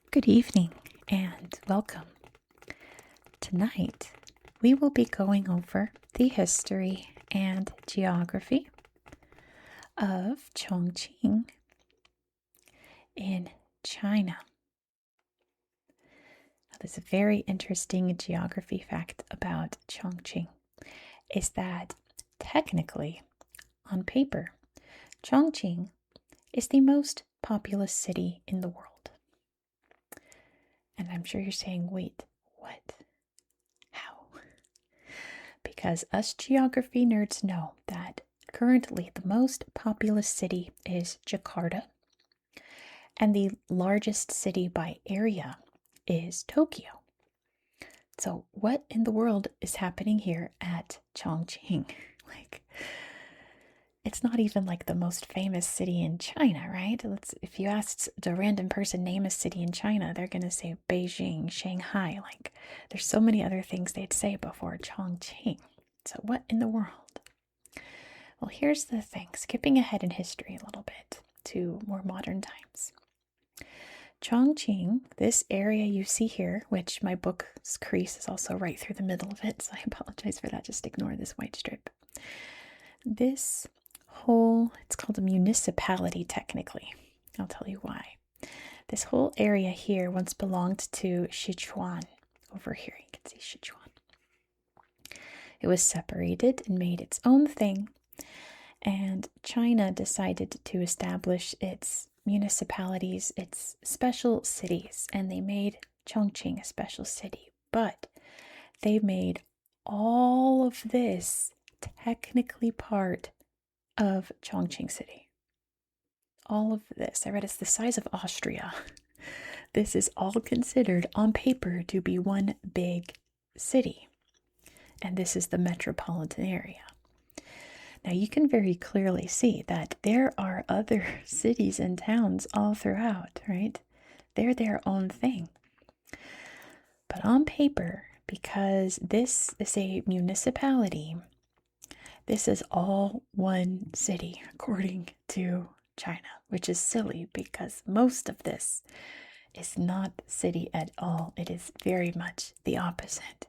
Good evening and welcome. Tonight, we will be going over the history and geography of Chongqing in China. Now, there's a very interesting geography fact about Chongqing is that technically, on paper, Chongqing is the most populous city in the world. And I'm sure you're saying, wait, what? How? Because us geography nerds know that currently the most populous city is Jakarta, and the largest city by area is Tokyo. So, what in the world is happening here at Chongqing? It's not even like the most famous city in China, right? If you asked a random person name a city in China, they're gonna say Beijing, Shanghai. There's so many other things they'd say before Chongqing. So what in the world? Well, here's the thing, skipping ahead in history a little bit to more modern times. Chongqing, this area you see here, which my book's crease is also right through the middle of it, so I apologize for that, just ignore this white strip. This it's called a municipality technically. I'll tell you why. This whole area here once belonged to Sichuan. Over here you can see Sichuan. It was separated and made its own thing, and China decided to establish its municipalities, its special cities, and they made Chongqing a special city. But they made all of this technically part of Chongqing City. All of this, I read it's the size of Austria. This is all considered on paper to be one big city. And this is the metropolitan area. Now you can very clearly see that there are other cities and towns all throughout, right? They're their own thing. But on paper, because this is a municipality, this is all one city, according to China, which is silly because most of this is not city at all. It is very much the opposite.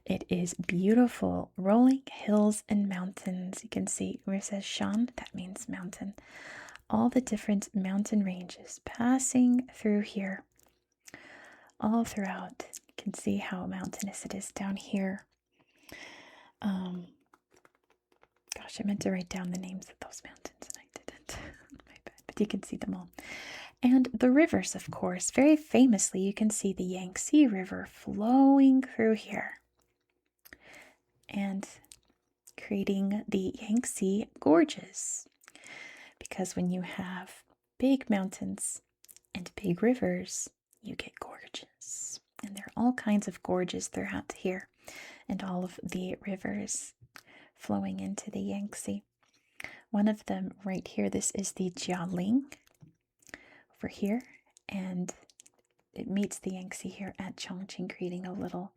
It is beautiful, rolling hills and mountains. You can see where it says Shan, that means mountain. All the different mountain ranges passing through here. All throughout. You can see how mountainous it is down here. Gosh, I meant to write down the names of those mountains and I didn't. My bad. But you can see them all. And the rivers, of course. Very famously, you can see the Yangtze River flowing through here and creating the Yangtze Gorges. Because when you have big mountains and big rivers, you get gorges. And there are all kinds of gorges throughout here, and all of the rivers flowing into the Yangtze. One of them right here, this is the Jialing over here, and it meets the Yangtze here at Chongqing, creating a little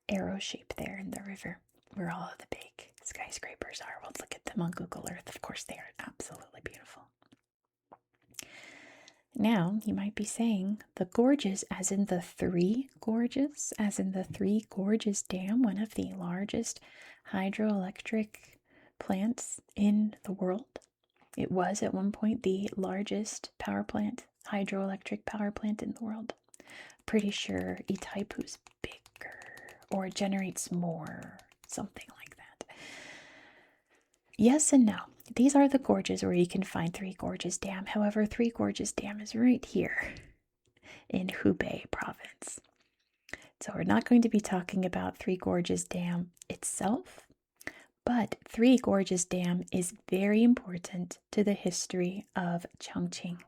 arrow shape there in the river where all of the big skyscrapers are. We'll look at them on Google Earth. Of course, they are absolutely beautiful. Now, you might be saying the gorges, as in the Three Gorges, as in the Three Gorges Dam, one of the largest hydroelectric plants in the world. It was at one point the largest hydroelectric power plant in the world. Pretty sure Itaipu's bigger or generates more, something like that. Yes and no. These are the gorges where you can find Three Gorges Dam. However, Three Gorges Dam is right here in Hubei province. So we're not going to be talking about Three Gorges Dam itself, but Three Gorges Dam is very important to the history of Chongqing.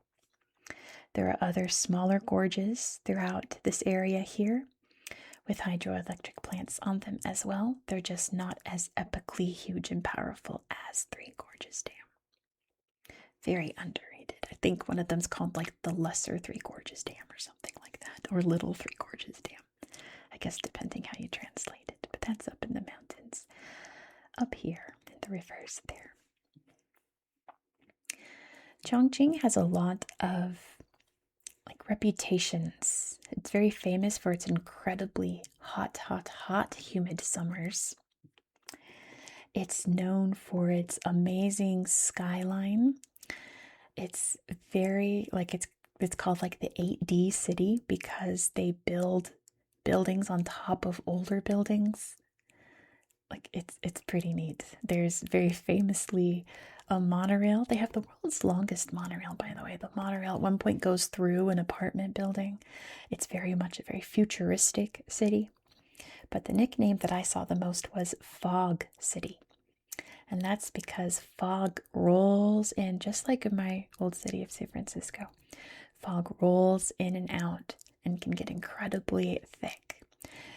There are other smaller gorges throughout this area here with hydroelectric plants on them as well. They're just not as epically huge and powerful as Three Gorges Dam. Very underrated. I think one of them's called like the Lesser Three Gorges Dam or something like that, or Little Three Gorges Dam. I guess depending how you translate it, but that's up in the mountains. Up here in the rivers there. Chongqing has a lot of reputations. It's very famous for its incredibly hot, humid summers. It's known for its amazing skyline. It's very it's called like the 8D city because they build buildings on top of older buildings. Like it's pretty neat. There's very famously a monorail. They have the world's longest monorail, by the way. The monorail at one point goes through an apartment building. It's very much a very futuristic city. But the nickname that I saw the most was Fog City. And that's because fog rolls in, just like in my old city of San Francisco. Fog rolls in and out and can get incredibly thick.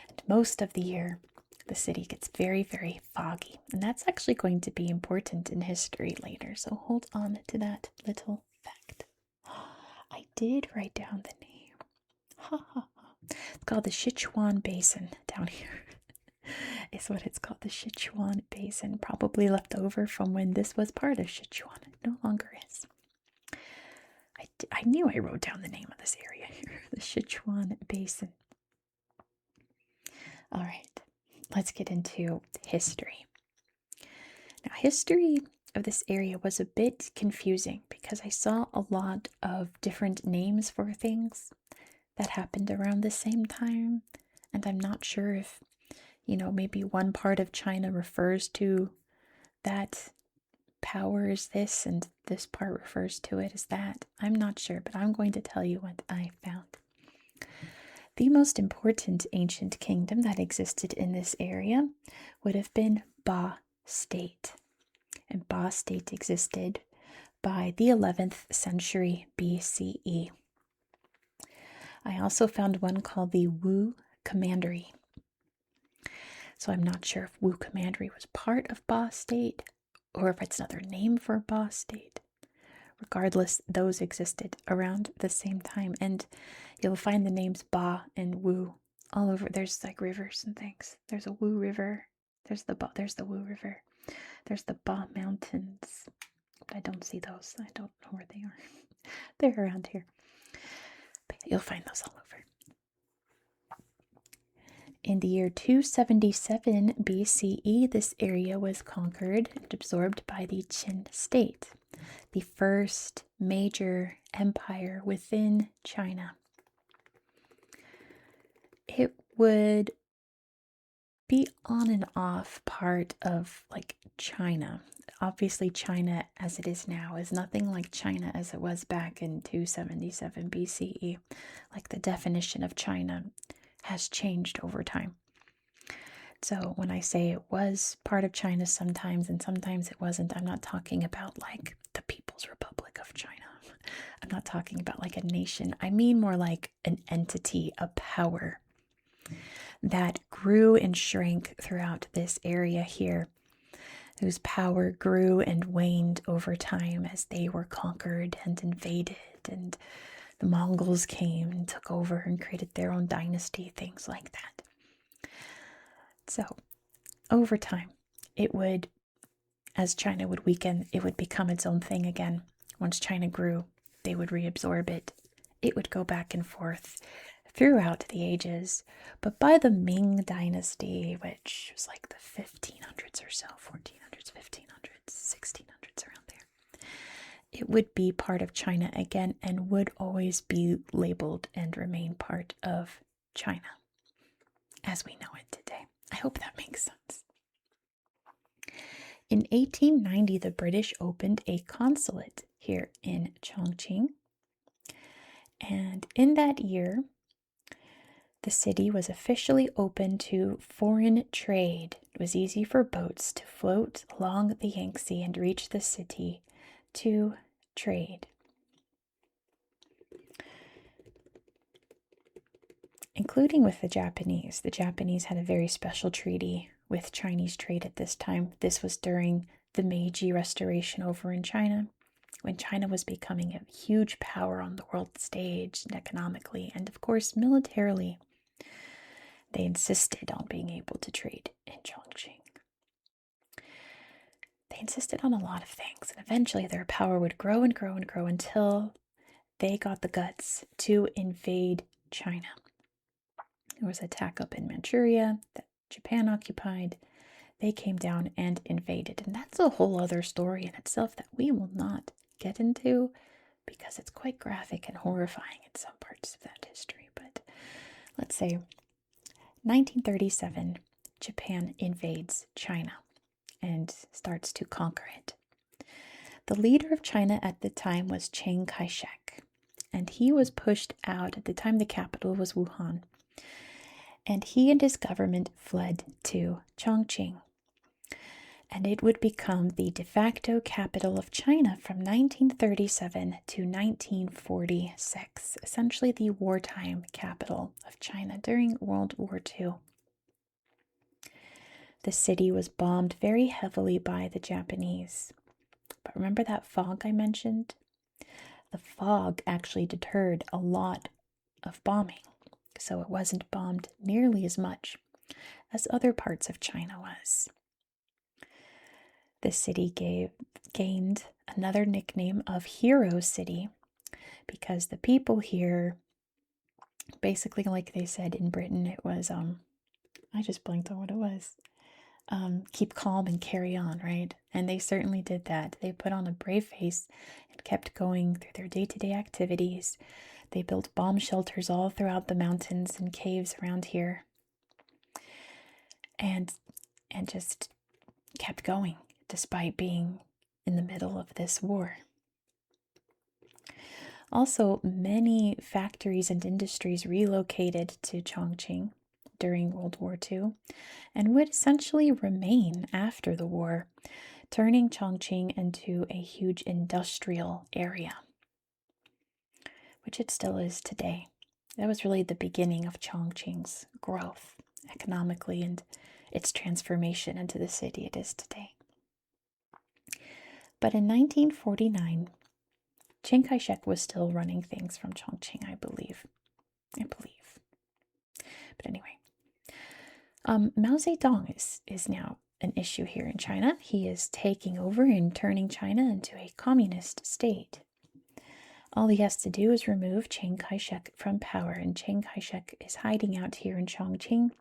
And most of the year, the city gets very, very foggy. And that's actually going to be important in history later. So hold on to that little fact. I did write down the name. Ha ha ha. It's called the Sichuan Basin down here. Is what it's called, the Sichuan Basin, probably left over from when this was part of Sichuan. It no longer is. I knew I wrote down the name of this area here, the Sichuan Basin. All right, let's get into history. Now, history of this area was a bit confusing because I saw a lot of different names for things that happened around the same time, and I'm not sure if maybe one part of China refers to that power as this, and this part refers to it as that. I'm not sure, but I'm going to tell you what I found. The most important ancient kingdom that existed in this area would have been Ba State. And Ba State existed by the 11th century BCE. I also found one called the Wu Commandery. So I'm not sure if Wu Commandery was part of Ba State or if it's another name for Ba State. Regardless, those existed around the same time. And you'll find the names Ba and Wu all over. There's like rivers and things. There's a Wu River. There's the Wu River. There's the Ba Mountains. But I don't see those. I don't know where they are. They're around here. But you'll find those all over. In the year 277 BCE, this area was conquered and absorbed by the Qin state, the first major empire within China. It would be on and off part of like China. Obviously, China as it is now is nothing like China as it was back in 277 BCE. Like the definition of China has changed over time. So when I say it was part of China sometimes and sometimes it wasn't, I'm not talking about like the People's Republic of China. I'm not talking about like a nation. I mean more like an entity, a power that grew and shrank throughout this area here, whose power grew and waned over time as they were conquered and invaded, and the Mongols came and took over and created their own dynasty, things like that. So, over time, it would, as China would weaken, it would become its own thing again. Once China grew, they would reabsorb it. It would go back and forth throughout the ages. But by the Ming Dynasty, which was like the 1500s or so, 1400s, 1500s, 1600s, around there, it would be part of China again and would always be labeled and remain part of China as we know it today. I hope that makes sense. In 1890, the British opened a consulate here in Chongqing. And in that year, the city was officially open to foreign trade. It was easy for boats to float along the Yangtze and reach the city to trade. Including with the Japanese. The Japanese had a very special treaty with Chinese trade at this time. This was during the Meiji Restoration over in China, when China was becoming a huge power on the world stage and economically, and of course militarily. They insisted on being able to trade in Chongqing. They insisted on a lot of things, and eventually their power would grow and grow and grow until they got the guts to invade China. There was an attack up in Manchuria that Japan occupied. They came down and invaded. And that's a whole other story in itself that we will not get into because it's quite graphic and horrifying in some parts of that history. But let's say 1937, Japan invades China and starts to conquer it. The leader of China at the time was Chiang Kai-shek, and he was pushed out. At the time, the capital was Wuhan, and he and his government fled to Chongqing, and it would become the de facto capital of China from 1937 to 1946, essentially the wartime capital of China during World War II. The city was bombed very heavily by the Japanese. But remember that fog I mentioned? The fog actually deterred a lot of bombing, so it wasn't bombed nearly as much as other parts of China was. The city gained another nickname of Hero City because the people here, basically like they said in Britain, it was, I just blanked on what it was. Keep calm and carry on, right? And they certainly did that. They put on a brave face and kept going through their day-to-day activities. They built bomb shelters all throughout the mountains and caves around here. And just kept going despite being in the middle of this war. Also, many factories and industries relocated to Chongqing during World War II and would essentially remain after the war, turning Chongqing into a huge industrial area, which it still is today. That was really the beginning of Chongqing's growth economically and its transformation into the city it is today. But in 1949, Chiang Kai-shek was still running things from Chongqing, I believe. But anyway, Mao Zedong is now an issue here in China. He is taking over and turning China into a communist state. All he has to do is remove Chiang Kai-shek from power, and Chiang Kai-shek is hiding out here in Chongqing.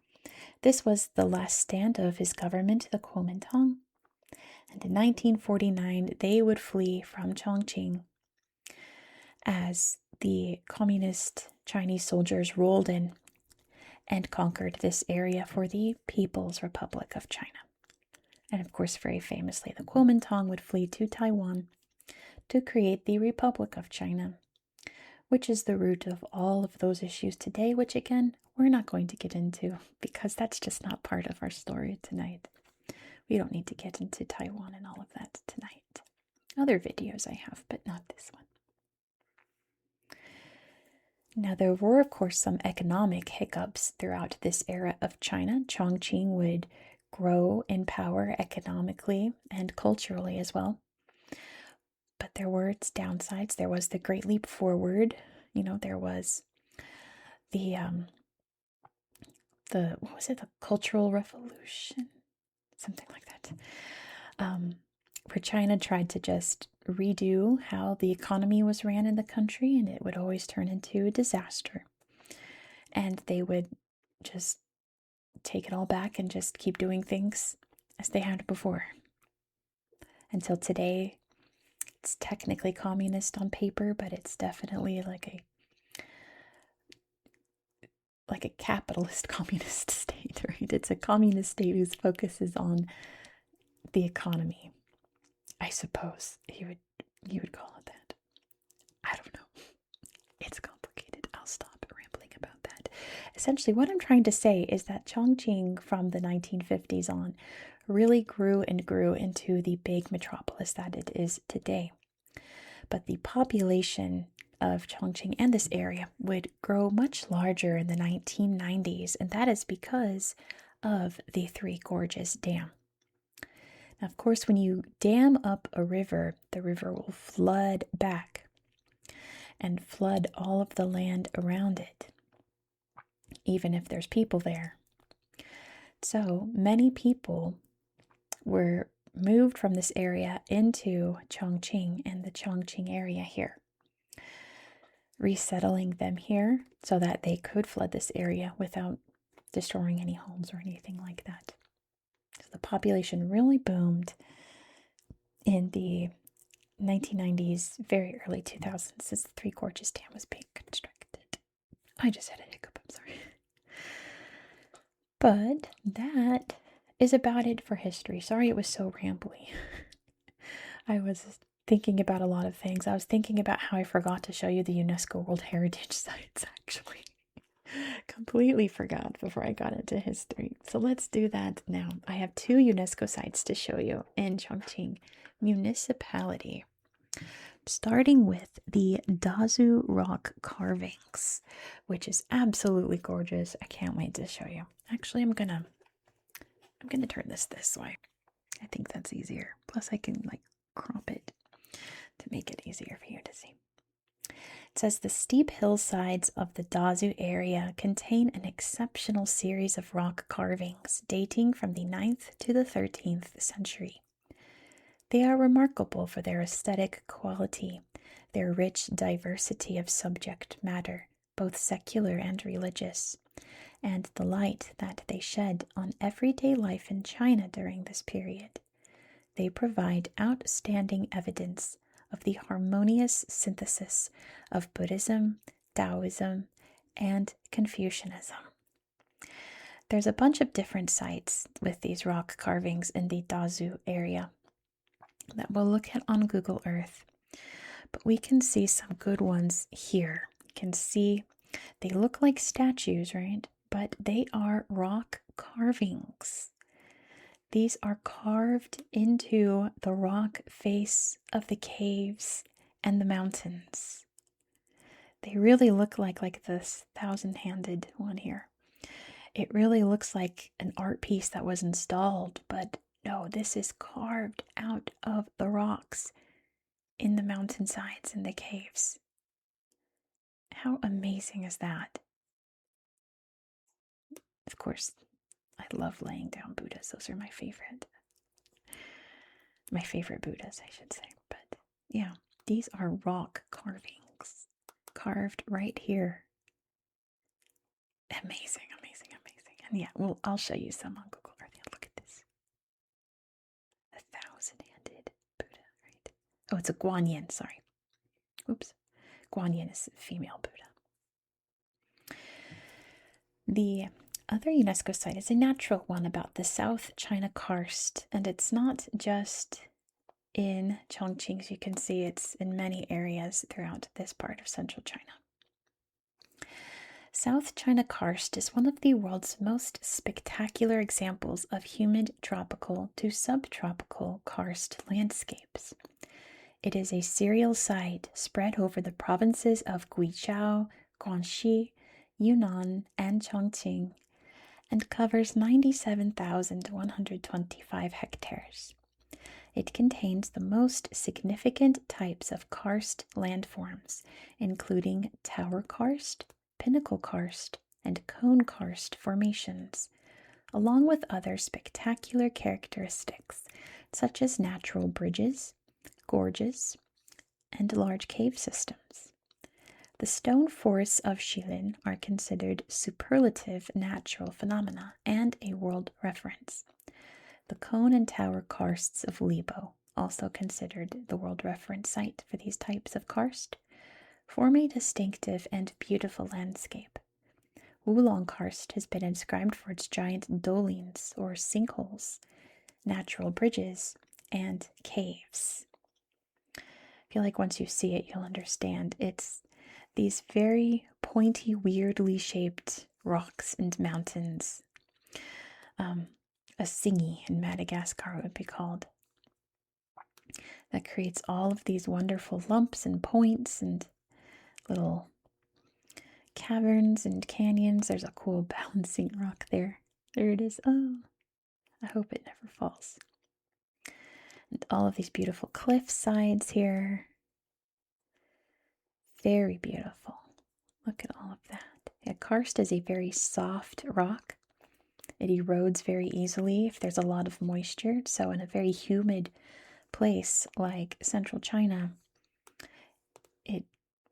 This was the last stand of his government, the Kuomintang. And in 1949, they would flee from Chongqing as the communist Chinese soldiers rolled in and conquered this area for the People's Republic of China. And of course, very famously, the Kuomintang would flee to Taiwan to create the Republic of China, which is the root of all of those issues today, which again, we're not going to get into because that's just not part of our story tonight. We don't need to get into Taiwan and all of that tonight. Other videos I have, but not this one. Now, there were, of course, some economic hiccups throughout this era of China. Chongqing would grow in power economically and culturally as well. But there were its downsides. There was the Great Leap Forward. There was the what was it? The Cultural Revolution? Something like that. Where China tried to just redo how the economy was ran in the country, and it would always turn into a disaster. And they would just take it all back and just keep doing things as they had before. Until today, it's technically communist on paper, but it's definitely like a capitalist communist state, right? It's a communist state whose focus is on the economy. I suppose you would call it that. I don't know. It's complicated. I'll stop rambling about that. Essentially, what I'm trying to say is that Chongqing from the 1950s on really grew and grew into the big metropolis that it is today. But the population of Chongqing and this area would grow much larger in the 1990s, and that is because of the Three Gorges Dam. Now, of course, when you dam up a river, the river will flood back and flood all of the land around it, even if there's people there. So many people were moved from this area into Chongqing and the Chongqing area here. resettling them here so that they could flood this area without destroying any homes or anything like that. So the population really boomed in the 1990s, very early 2000s, as the Three Gorges Dam was being constructed. I just had a hiccup, I'm sorry. But that is about it for history. Sorry it was so rambly. I was thinking about a lot of things. I was thinking about how I forgot to show you the UNESCO World Heritage sites, actually. Completely forgot before I got into history. So let's do that now. I have 2 UNESCO sites to show you in Chongqing Municipality. Starting with the Dazu rock carvings, which is absolutely gorgeous. I can't wait to show you. Actually, I'm gonna turn this way. I think that's easier. Plus I can like crop it to make it easier for you to see. It says the steep hillsides of the Dazu area contain an exceptional series of rock carvings dating from the 9th to the 13th century. They are remarkable for their aesthetic quality, their rich diversity of subject matter, both secular and religious, and the light that they shed on everyday life in China during this period. They provide outstanding evidence of the harmonious synthesis of Buddhism, Taoism, and Confucianism. There's a bunch of different sites with these rock carvings in the Dazu area that we'll look at on Google Earth, but we can see some good ones here. You can see they look like statues, right? But they are rock carvings. These are carved into the rock face of the caves and the mountains. They really look like this thousand-handed one here. It really looks like an art piece that was installed, but no, this is carved out of the rocks in the mountainsides and the caves. How amazing is that? Of course, I love laying down Buddhas. Those are my favorite. My favorite Buddhas, I should say. But yeah, these are rock carvings carved right here. Amazing, amazing, amazing. And yeah, well, I'll show you some on Google Earth. Look at this. A thousand-handed Buddha, right? Oh, it's a Guanyin, sorry. Oops. Guanyin is a female Buddha. The other UNESCO site is a natural one about the South China Karst, and it's not just in Chongqing. As you can see, it's in many areas throughout this part of central China. South China Karst is one of the world's most spectacular examples of humid tropical to subtropical karst landscapes. It is a serial site spread over the provinces of Guizhou, Guangxi, Yunnan, and Chongqing, and covers 97,125 hectares. It contains the most significant types of karst landforms, including tower karst, pinnacle karst, and cone karst formations, along with other spectacular characteristics such as natural bridges, gorges, and large cave systems. The stone forests of Shilin are considered superlative natural phenomena and a world reference. The cone and tower karsts of Libo, also considered the world reference site for these types of karst, form a distinctive and beautiful landscape. Wulong karst has been inscribed for its giant dolines, or sinkholes, natural bridges, and caves. I feel like once you see it, you'll understand. It's these very pointy, weirdly shaped rocks and mountains. A singy in Madagascar it would be called. That creates all of these wonderful lumps and points and little caverns and canyons. There's a cool balancing rock there. There it is. Oh, I hope it never falls. And all of these beautiful cliff sides here. Very beautiful. Look at all of that. Yeah, karst is a very soft rock. It erodes very easily if there's a lot of moisture. So in a very humid place like central China, it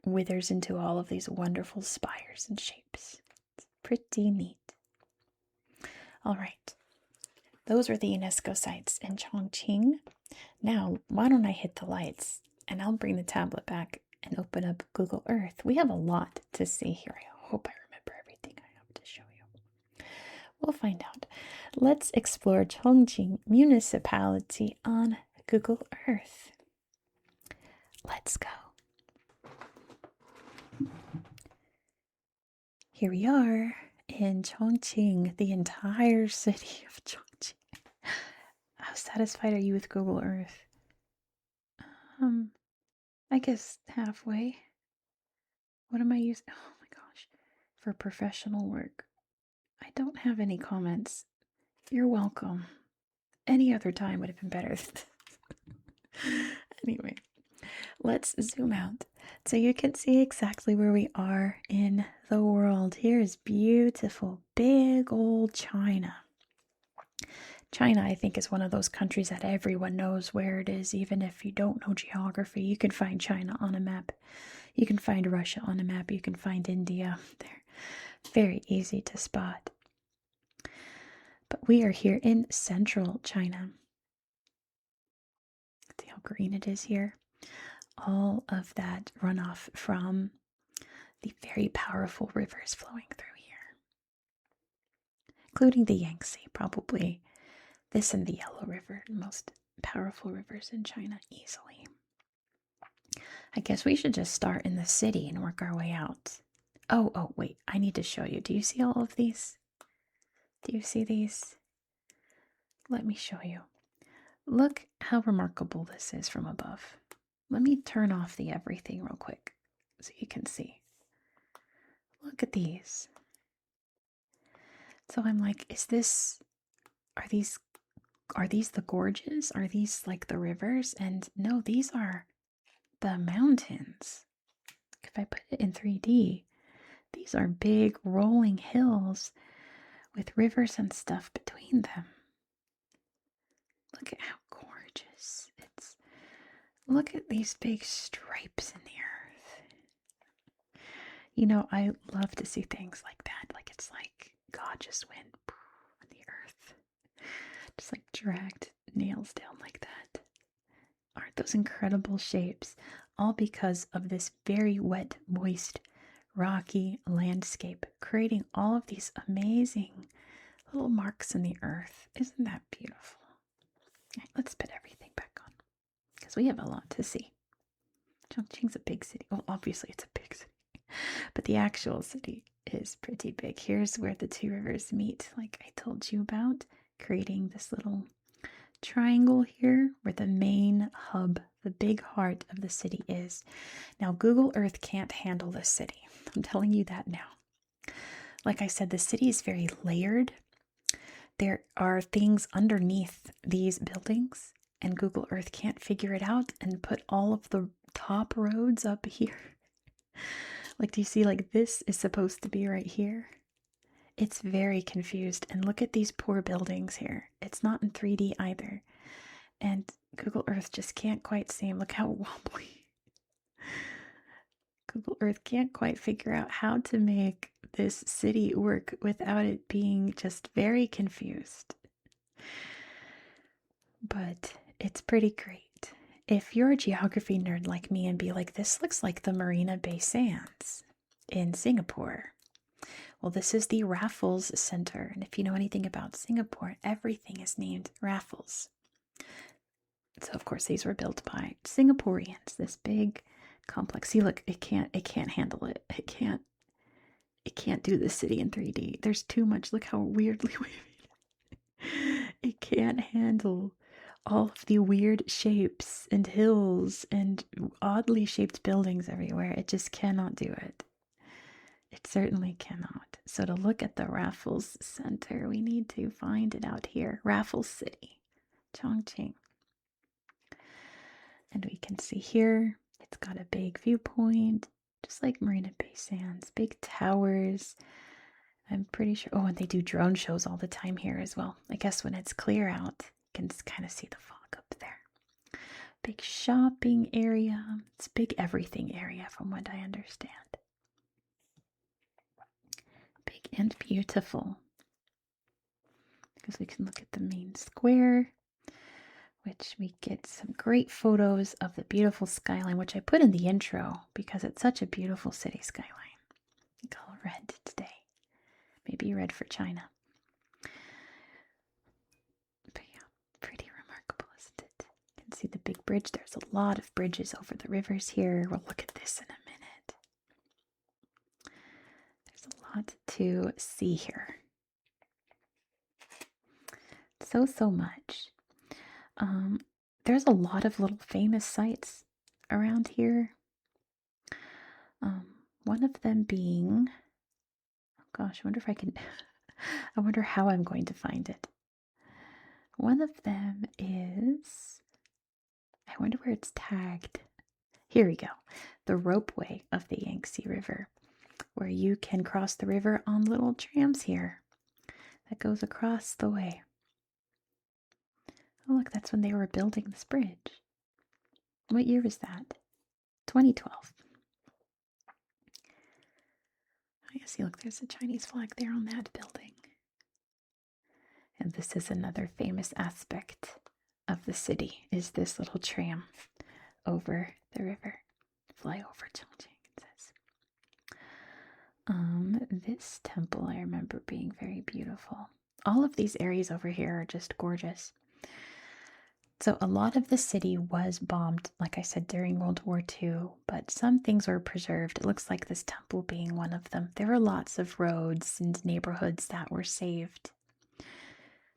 withers into all of these wonderful spires and shapes. It's pretty neat. All right, those are the UNESCO sites in Chongqing. Now, why don't I hit the lights and I'll bring the tablet back and open up Google Earth. We have a lot to see here. I hope I remember everything I have to show you. We'll find out. Let's explore Chongqing municipality on Google Earth. Let's go. Here we are in Chongqing, the entire city of Chongqing. How satisfied are you with Google Earth? I guess halfway. What am I using? Oh my gosh. For professional work. I don't have any comments. You're welcome. Any other time would have been better. Anyway, let's zoom out so you can see exactly where we are in the world. Here is beautiful, big old China. China, I think, is one of those countries that everyone knows where it is. Even if you don't know geography, you can find China on a map. You can find Russia on a map. You can find India. They're very easy to spot. But we are here in central China. See how green it is here? All of that runoff from the very powerful rivers flowing through here, including the Yangtze, probably this and the Yellow River, most powerful rivers in China easily. I guess we should just start in the city and work our way out. Oh, wait, I need to show you. Do you see all of these? Do you see these? Let me show you. Look how remarkable this is from above. Let me turn off the everything real quick so you can see. Look at these. So I'm like, are these the gorges? Are these like the rivers? And no, these are the mountains. If I put it in 3D, these are big rolling hills with rivers and stuff between them. Look at how gorgeous. Look at these big stripes in the earth. You know, I love to see things like that. Like it's like God just went in the earth. Just like dragged nails down like that. Aren't those incredible shapes? All because of this very wet, moist, rocky landscape, creating all of these amazing little marks in the earth. Isn't that beautiful? All right, let's put everything back on because we have a lot to see. Chongqing's a big city. Well, obviously it's a big city, but the actual city is pretty big. Here's where the two rivers meet, like I told you about, creating this little triangle here where the main hub, the big heart of the city is. Now, Google Earth can't handle this city. I'm telling you that now. Like I said, the city is very layered. There are things underneath these buildings, and Google Earth can't figure it out and put all of the top roads up here. Like, do you see, like, this is supposed to be right here? It's very confused. And look at these poor buildings here. It's not in 3D either. And Google Earth just can't quite see them. Look how wobbly. Google Earth can't quite figure out how to make this city work without it being just very confused. But it's pretty great. If you're a geography nerd like me and be like, this looks like the Marina Bay Sands in Singapore. Well, this is the Raffles Center. And if you know anything about Singapore, everything is named Raffles. So, of course, these were built by Singaporeans, this big complex. See, look, it can't handle it. It can't do the city in 3D. There's too much. Look how weirdly wavy. It can't handle all of the weird shapes and hills and oddly shaped buildings everywhere. It just cannot do it. It certainly cannot. So to look at the Raffles Center, we need to find it out here. Raffles City, Chongqing. And we can see here, it's got a big viewpoint, just like Marina Bay Sands, big towers. I'm pretty sure, oh, and they do drone shows all the time here as well. I guess when it's clear out, you can kind of see the fog up there. big shopping area. It's a big everything area from what I understand. Big and beautiful. Because we can look at the main square, which we get some great photos of the beautiful skyline, which I put in the intro because it's such a beautiful city skyline. I call it red today. Maybe red for China. But yeah, pretty remarkable, isn't it? You can see the big bridge. There's a lot of bridges over the rivers here. We'll look at this in a minute. There's a lot to see here. So much. There's a lot of little famous sites around here. One of them being, oh gosh, I wonder if I can, I wonder how I'm going to find it. One of them is, I wonder where it's tagged. Here we go. The ropeway of the Yangtze River, where you can cross the river on little trams here that goes across the way. Oh, look, that's when they were building this bridge. What year was that? 2012. I see, look, there's a Chinese flag there on that building. And this is another famous aspect of the city, is this little tram over the river. Fly over Chongqing, it says. This temple I remember being very beautiful. All of these areas over here are just gorgeous. So a lot of the city was bombed, like I said, during World War II, but some things were preserved. It looks like this temple being one of them. There were lots of roads and neighborhoods that were saved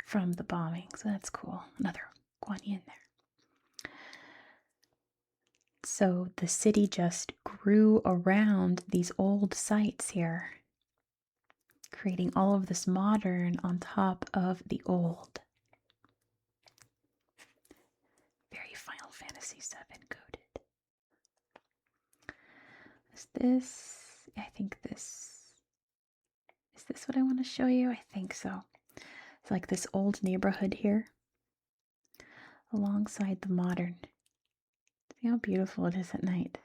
from the bombing, so that's cool. Another Guanyin there. So the city just grew around these old sites here, creating all of this modern on top of the old. Very Final Fantasy VII coded. Is this, I think this, is this what I want to show you? I think so. It's like this old neighborhood here alongside the modern. See how beautiful it is at night.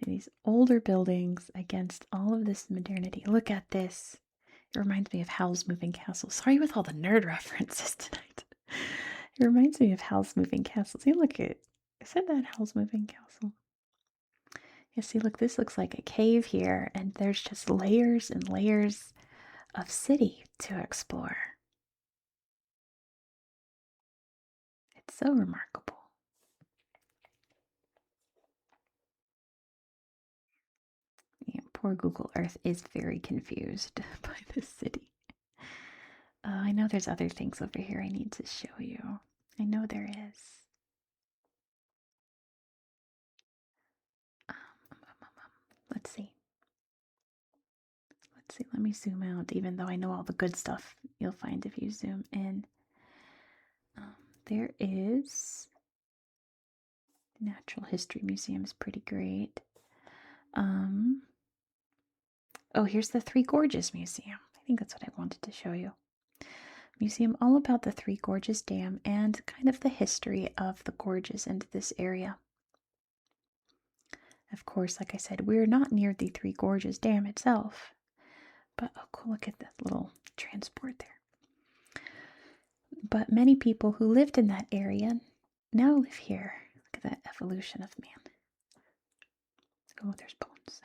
These older buildings against all of this modernity. Look at this. It reminds me of Howl's Moving Castle. Sorry with all the nerd references tonight. It reminds me of Howl's Moving Castle. See, look at, isn't that Howl's Moving Castle? Yeah, see, look, this looks like a cave here, and there's just layers and layers of city to explore. It's so remarkable. Yeah, poor Google Earth is very confused by this city. I know there's other things over here I need to show you. I know there is. Let's see. Let's see, let me zoom out, even though I know all the good stuff you'll find if you zoom in. There is Natural History Museum is pretty great. Oh, here's the Three Gorges Museum. I think that's what I wanted to show you. Museum all about the Three Gorges Dam and kind of the history of the gorges in this area. Of course, like I said, we're not near the Three Gorges Dam itself. But, oh cool, look at that little transport there. But many people who lived in that area now live here. Look at that evolution of man. Oh, there's bones.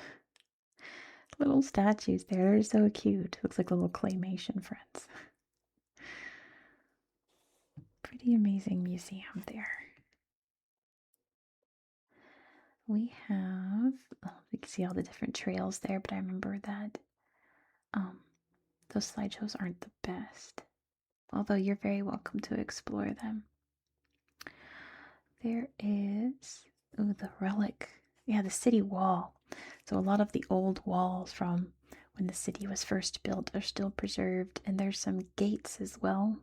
Little statues there. They're so cute. Looks like little claymation friends. Pretty amazing museum there. We have, oh, you can see all the different trails there, but I remember that those slideshows aren't the best. Although you're very welcome to explore them. There is, ooh, the relic. Yeah, the city wall. So a lot of the old walls from when the city was first built are still preserved, and there's some gates as well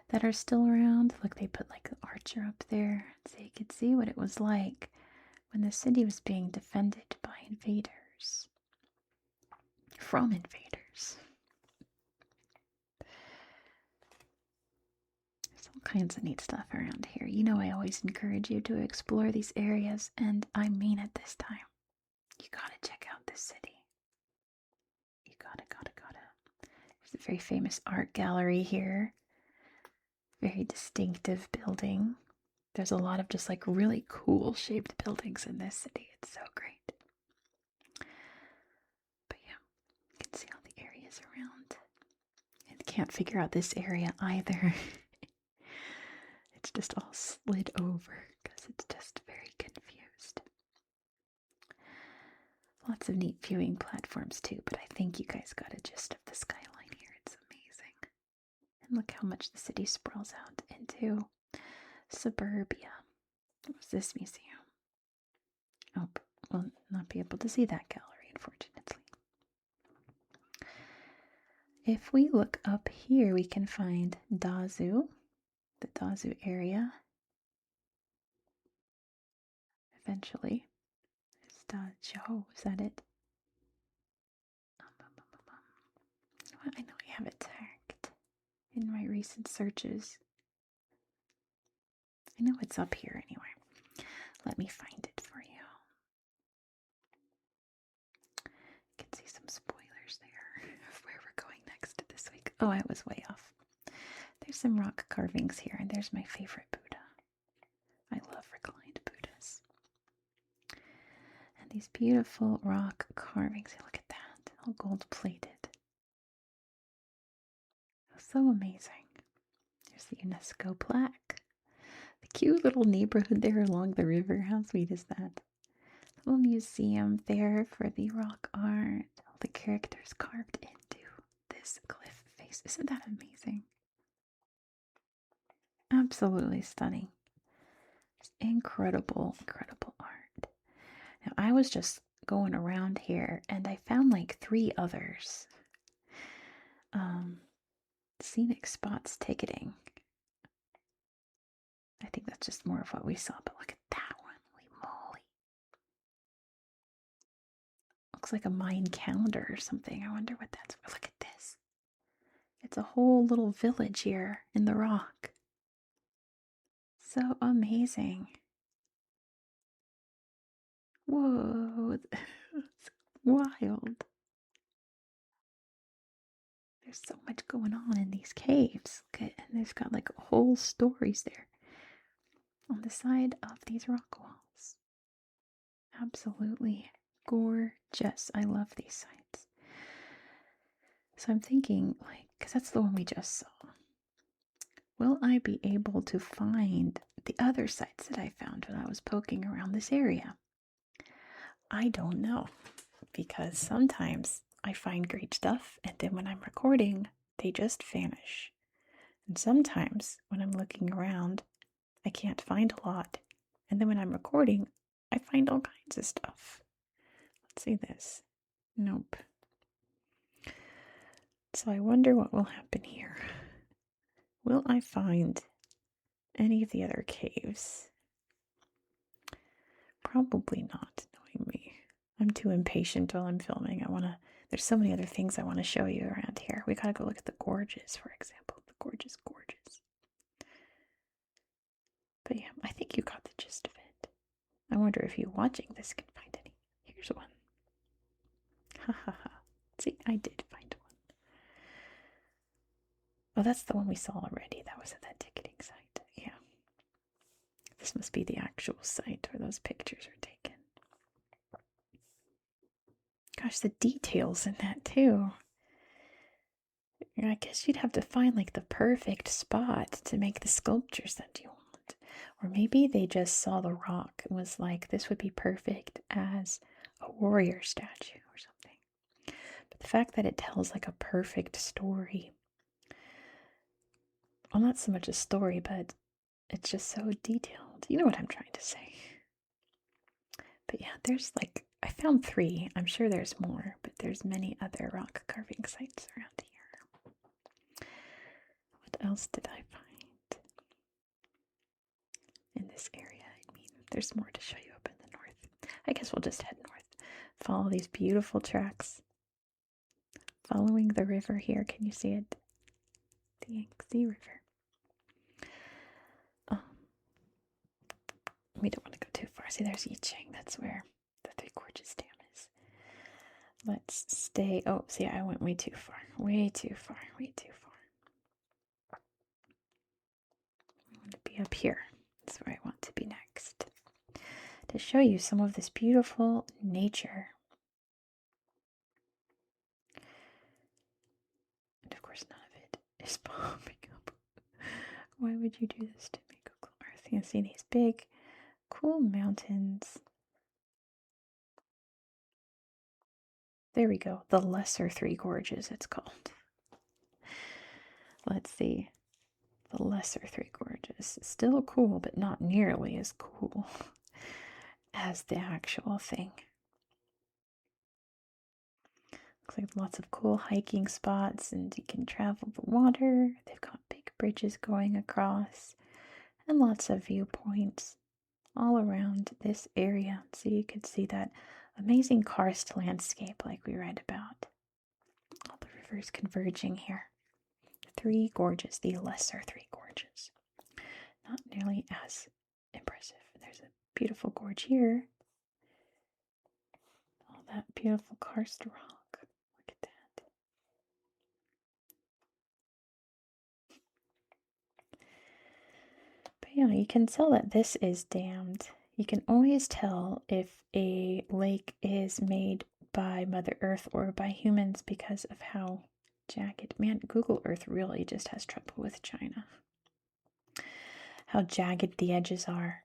that are still around. Look, they put like an archer up there so you could see what it was like when the city was being defended by invaders. From invaders. There's All kinds of neat stuff around here. You know I always encourage you to explore these areas, and I mean it this time. You gotta check out this city. You gotta. There's a very famous art gallery here. Very distinctive building. There's a lot of just like really cool shaped buildings in this city. It's so great. But yeah, you can see all the areas around. I can't figure out this area either. It's just all slid over because it's just very confused. Lots of neat viewing platforms too, but I think you guys got a gist of the skyline here. It's amazing. And look how much the city sprawls out into suburbia. What's this museum? Oh, we'll not be able to see that gallery, unfortunately. If we look up here, we can find Dazu, the Dazu area. Eventually. It's Dazhou, is that it? I know I have it tagged in my recent searches. I know it's up here anyway. Let me find it for you. You can see some spoilers there of where we're going next this week. Oh, I was way off. There's some rock carvings here, and there's my favorite Buddha. I love reclined Buddhas. And these beautiful rock carvings. Look at that, all gold-plated. So amazing. There's the UNESCO plaque. The cute little neighborhood there along the river. How sweet is that? Little museum there for the rock art. All the characters carved into this cliff face. Isn't that amazing? Absolutely stunning. Just incredible, incredible art. Now, I was just going around here and I found like 3 others. Scenic spots ticketing. I think that's just more of what we saw, but look at that one. Holy moly. Looks like a Mayan calendar or something. I wonder what that's for. Look at this. It's a whole little village here in the rock. So amazing. Whoa. It's wild. There's so much going on in these caves. Look at, and they've got like whole stories there on the side of these rock walls. Absolutely gorgeous. I love these sites. So I'm thinking, like, because that's the one we just saw. Will I be able to find the other sites that I found when I was poking around this area? I don't know, because sometimes I find great stuff, and then when I'm recording, they just vanish. And sometimes when I'm looking around, I can't find a lot, and then when I'm recording, I find all kinds of stuff. Let's see this. Nope. So I wonder what will happen here. Will I find any of the other caves? Probably not, knowing me. I'm too impatient while I'm filming. There's so many other things I want to show you around here. We gotta go look at the gorges, for example. The gorges. But yeah, I think you got the gist of it. I wonder if you watching this can find any. Here's one. Ha ha ha. See, I did find one. Oh, that's the one we saw already. That was at that ticketing site. Yeah. This must be the actual site where those pictures are taken. Gosh, the details in that too. I guess you'd have to find like the perfect spot to make the sculptures that you want. Or maybe they just saw the rock and was like, this would be perfect as a warrior statue or something. But the fact that it tells like a perfect story. Well, not so much a story, but it's just so detailed. You know what I'm trying to say. But yeah, there's like, I found 3. I'm sure there's more, but there's many other rock carving sites around here. What else did I find in this area? I mean, there's more to show you up in the north. I guess we'll just head north. Follow these beautiful tracks. Following the river here. Can you see it? The Yangtze River. we don't want to go too far. See, there's Yicheng. That's where the Three Gorges Dam is. Let's stay. Oh, see, I went way too far. Way too far. Way too far. I want to be up here. That's where I want to be next. To show you some of this beautiful nature. And of course, none of it is popping up. Why would you do this to me, Google Earth? You can see these big, cool mountains. There we go. The Lesser Three Gorges, it's called. Let's see. The Lesser Three Gorges. Still cool, but not nearly as cool as the actual thing. Looks like lots of cool hiking spots, and you can travel the water. They've got big bridges going across, and lots of viewpoints all around this area. So you could see that amazing karst landscape like we read about. All the rivers converging here. Three gorges, the Lesser Three Gorges. Not nearly as impressive. There's a beautiful gorge here. All that beautiful karst rock. Look at that. But yeah, you can tell that this is dammed. You can always tell if a lake is made by Mother Earth or by humans because of how jagged. Man, Google Earth really just has trouble with China. How jagged the edges are.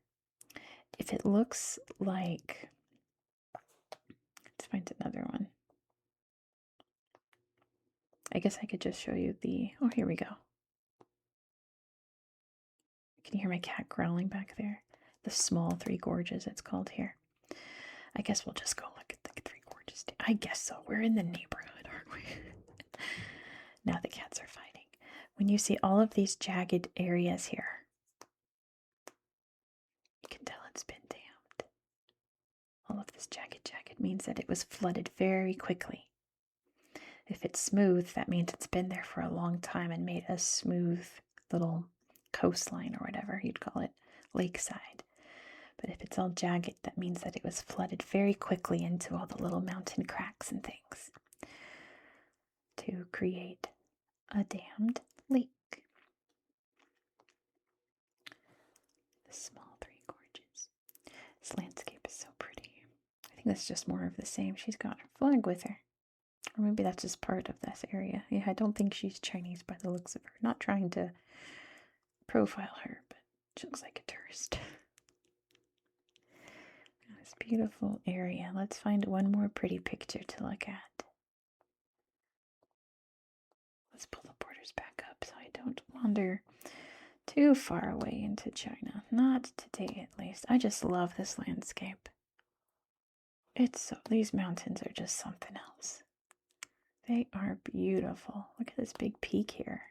If it looks like, let's find another one. I guess I could just show you the, oh, here we go. Can you hear my cat growling back there? The Small Three Gorges, it's called here. I guess we'll just go look at the Three Gorges. I guess so. We're in the neighborhood, aren't we? Now the cats are fighting. When you see all of these jagged areas here, you can tell it's been dammed. All of this jagged means that it was flooded very quickly. If it's smooth, that means it's been there for a long time and made a smooth little coastline or whatever you'd call it, lakeside. But if it's all jagged, that means that it was flooded very quickly into all the little mountain cracks and things to create a dammed lake. The Small Three Gorges. This landscape is so pretty. I think that's just more of the same. She's got her flag with her. Or maybe that's just part of this area. Yeah, I don't think she's Chinese by the looks of her. Not trying to profile her, but she looks like a tourist. This beautiful area. Let's find one more pretty picture to look at. Let's pull the borders back up so I don't wander too far away into China. Not today, at least. I just love this landscape. These mountains are just something else. They are beautiful. Look at this big peak here.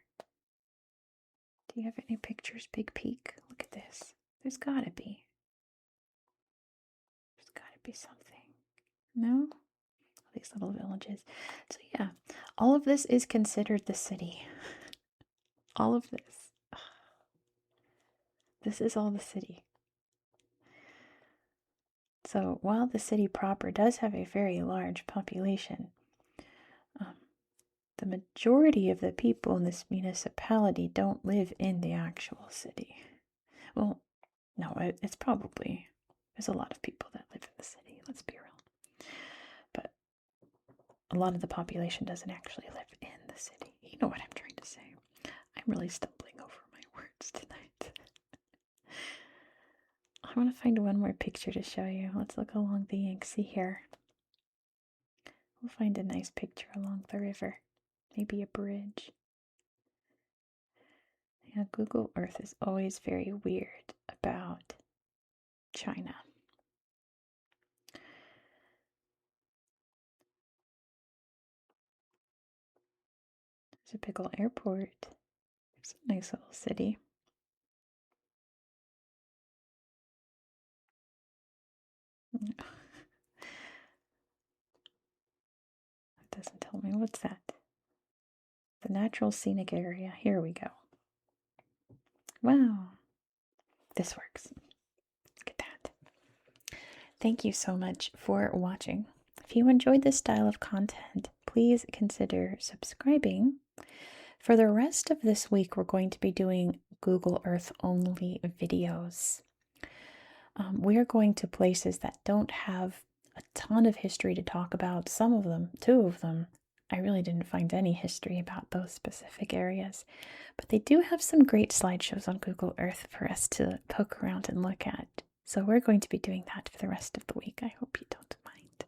Do you have any pictures? Big peak. Look at this. There's gotta be. There's gotta be something. No? All these little villages. So yeah, all of this is considered the city. All of this. This is all the city. So while the city proper does have a very large population, the majority of the people in this municipality don't live in the actual city. Well, no, it's probably, there's a lot of people that live in the city, let's be real. But a lot of the population doesn't actually live in the city. You know what I'm trying to say. I'm really stumbling over my words tonight. I want to find one more picture to show you. Let's look along the Yangtze here. We'll find a nice picture along the river. Maybe a bridge. Yeah, Google Earth is always very weird about China. There's a big old airport. It's a nice little city. That doesn't tell me. What's that? The natural scenic area. Here we go. Wow. This works. Look at that. Thank you so much for watching. If you enjoyed this style of content, please consider subscribing. For the rest of this week, we're going to be doing Google Earth only videos. We are going to places that don't have a ton of history to talk about. Some of them, two of them, I really didn't find any history about those specific areas. But they do have some great slideshows on Google Earth for us to poke around and look at. So we're going to be doing that for the rest of the week. I hope you don't mind.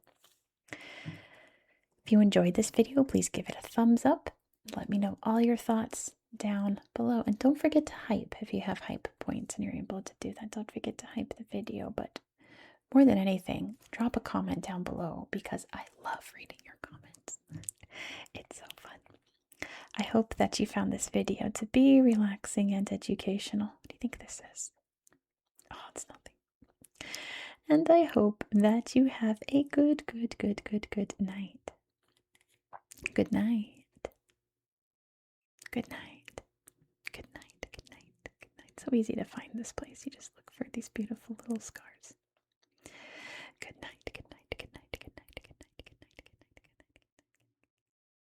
If you enjoyed this video, please give it a thumbs up. Let me know all your thoughts down below. And don't forget to hype if you have hype points and you're able to do that. Don't forget to hype the video. But more than anything, drop a comment down below because I love reading your comments. It's so fun. I hope that you found this video to be relaxing and educational. What do you think this is? Oh, it's nothing. And I hope that you have a good night. Good night. Good night. Good night. Good night. Good night. So easy to find this place. You just look for these beautiful little scars.